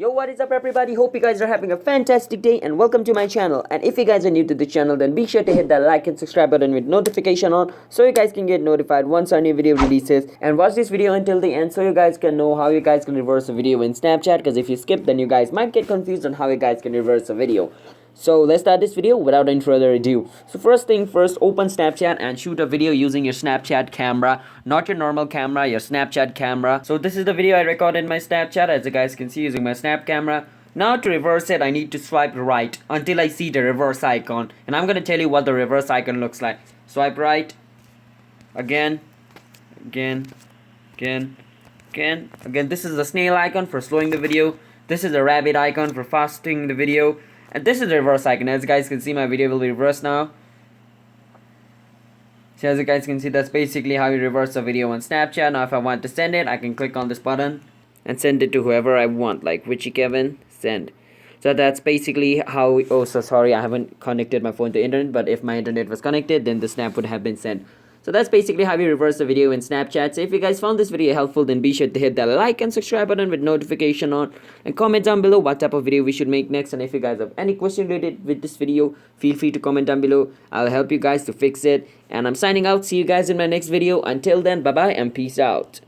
Yo, what is up everybody? Hope you guys are having a fantastic day and welcome to my channel. And if you guys are new to the channel, then be sure to hit that like and subscribe button with notification on so you guys can get notified once our new video releases. And watch this video until the end so you guys can know how you guys can reverse a video in Snapchat, because if you skip then you guys might get confused on how you guys can reverse a video. So let's start this video without any further ado. So first thing first, open Snapchat and shoot a video using your Snapchat camera, not your normal camera, your Snapchat camera. So this is the video I recorded in my Snapchat, as you guys can see, using my Snap camera. Now to reverse it, I need to swipe right until I see the reverse icon, and I'm gonna tell you what the reverse icon looks like. Swipe right, again. This is the snail icon for slowing the video. This is the rabbit icon for fasting the video. And this is the reverse icon. As you guys can see, my video will be reversed now. So as you guys can see, that's basically how you reverse a video on Snapchat. Now if I want to send it, I can click on this button and send it to whoever I want, like Richie Kevin, send. So that's basically how oh, so sorry, I haven't connected my phone to internet, but if my internet was connected, then the snap would have been sent. So that's basically how you reverse a video in Snapchat. So if you guys found this video helpful, then be sure to hit that like and subscribe button with notification on, and comment down below what type of video we should make next. And if you guys have any question related with this video, feel free to comment down below. I'll help you guys to fix it. And I'm signing out. See you guys in my next video. Until then, bye bye and peace out.